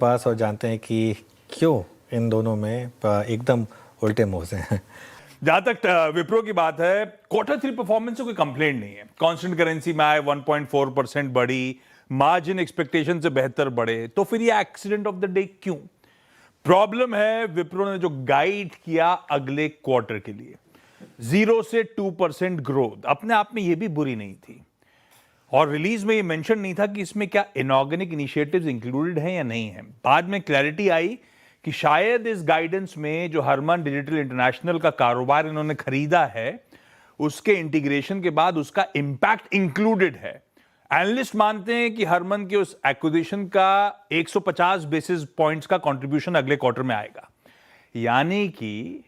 पास और जानते हैं कि क्यों इन दोनों में एकदम उल्टे मोजे हैं। जहां तक विप्रो की बात है, Q3 परफॉर्मेंस से कोई कंप्लेंट नहीं है। कांस्टेंट करेंसी में आए 1.4% बढ़ी, मार्जिन एक्सपेक्टेशन से बेहतर बढ़े, तो फिर ये एक्सीडेंट ऑफ द डे क्यों? प्रॉब्लम है विप्रो ने जो गाइड किया अगले क्वार्टर के लिए 0 से 2% ग्रोथ, अपने आप में ये भी बुरी नहीं थी। और रिलीज में ये मेंशन नहीं था कि इसमें क्या इनऑर्गेनिक इनिशिएटिव्स इंक्लूडेड हैं या नहीं है। बाद में क्लैरिटी आई कि शायद इस गाइडेंस में जो हरमन डिजिटल इंटरनेशनल का कारोबार इन्होंने खरीदा है, उसके इंटीग्रेशन के बाद उसका इंपैक्ट इंक्लूडेड है। एनालिस्ट मानते हैं कि हरमन के उस एक्विजिशन का 150 बेसिस पॉइंट्स का कंट्रीब्यूशन अगले क्वार्टर में आएगा, यानी कि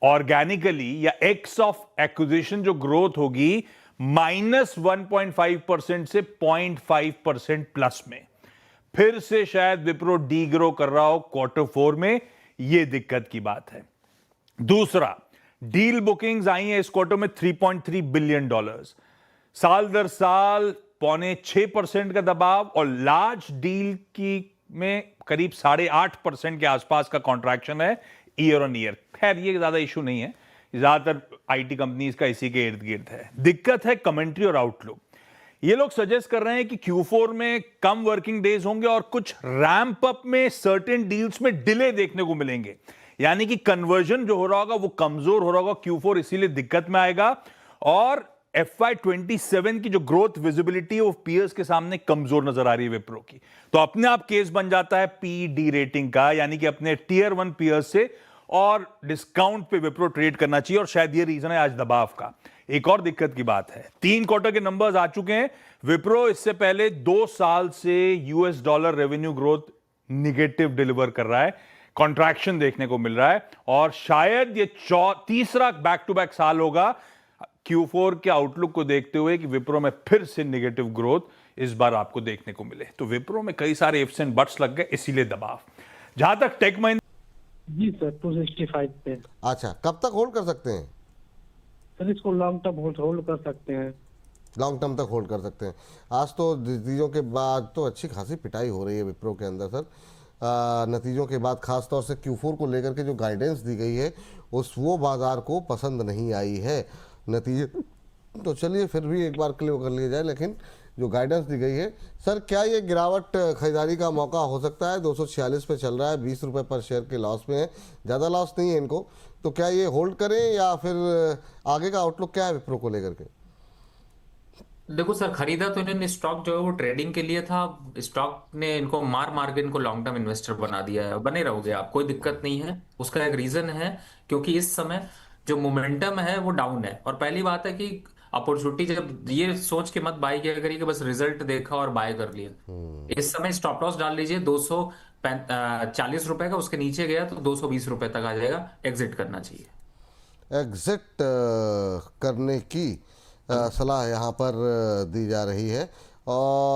ऑर्गेनिकली या एक्स ऑफ एक्विजिशन जो ग्रोथ होगी -1.5% से 0.5% प्लस में। फिर से शायद विप्रो डी ग्रो कर रहा हो Q4 में, यह दिक्कत की बात है। दूसरा, डील बुकिंग्स आई हैं इस क्वार्टर में $3.3 बिलियन, साल दर साल 5.6% का दबाव, और लार्ज डील की में करीब 8.5% के आसपास का कॉन्ट्रैक्शन है ईयर ऑन ईयर। खैर ये ज्यादा इशू नहीं है, ज्यादातर आईटी कंपनीज का इसी के इर्द गिर्द है। दिक्कत है कमेंट्री और आउटलुक। ये लोग सजेस्ट कर रहे हैं कि Q4 में कम वर्किंग डेज होंगे और कुछ रैंप अप में सर्टेन डील्स में डिले देखने को मिलेंगे, यानी कि कन्वर्जन जो हो रहा होगा वो कमजोर हो रहा होगा। Q4 इसीलिए दिक्कत में आएगा, और FY27 की जो ग्रोथ विजिबिलिटी है वो पीयर्स के सामने कमजोर नजर आ रही है विप्रो की। तो अपने आप केस बन जाता है पी रेटिंग का, यानी कि अपने टियर 1 पीयर्स से और डिस्काउंट पे विप्रो ट्रेड करना चाहिए, और शायद ये रीजन है आज दबाव का। एक और दिक्कत की बात है, 3 क्वार्टर के नंबर्स आ चुके हैं। विप्रो इससे पहले 2 साल से US dollar revenue growth negative deliver कर रहा है, कॉन्ट्रैक्शन देखने को मिल रहा है, और शायद ये तीसरा बैक टू बैक साल होगा Q4 के आउटलुक को देखते हुए कि विप्रो में फिर से निगेटिव ग्रोथ इस बार आपको देखने को मिले। तो विप्रो में कई सारे इफ्स एंड बट्स लग गए, इसीलिए दबाव। जहां तक टेक महिंद्रा, जी सर 265 पे। अच्छा, कब तक होल्ड कर सकते हैं सर? इसको लॉन्ग टर्म होल्ड कर सकते हैं। लॉन्ग टर्म तक होल्ड कर सकते हैं। आज तो नतीजों के बाद तो अच्छी खासी पिटाई हो रही है विप्रो के अंदर सर। नतीजों के बाद खास तौर से Q4 को लेकर के जो गाइडेंस दी गई है वो बाजार को पसंद नहीं आई है। नतीजे तो चलिए फिर भी एक बार क्लियर कर लिया जाए, लेकिन जो गाइडेंस दी गई है सर, क्या ये गिरावट खरीदारी का मौका हो सकता है? 246 पे चल रहा है, 20 रुपये पर शेयर के लॉस में है, ज़्यादा लॉस नहीं है इनको, तो क्या ये होल्ड करें या फिर आगे का आउटलुक क्या है विप्रो को लेकर के? देखो सर, खरीदा तो इन्होंने स्टॉक जो है वो ट्रेडिंग के लिए था। स्टॉक ने इनको मार के इनको लॉन्ग टर्म इन्वेस्टर बना दिया है। बने रहोगे आप, कोई दिक्कत नहीं है। उसका एक रीजन है, क्योंकि इस समय जो मोमेंटम है वो डाउन है। और पहली बात है कि अपॉर्चुनिटी, जब ये सोच के मत बाय किया करिए कि बस रिजल्ट देखा और बाय कर लिया। इस समय स्टॉप लॉस डाल लीजिए 240 रुपए का, उसके नीचे गया तो 220 रुपए तक आ जाएगा, एग्जिट करना चाहिए। एग्जिट करने की सलाह यहाँ पर दी जा रही है। और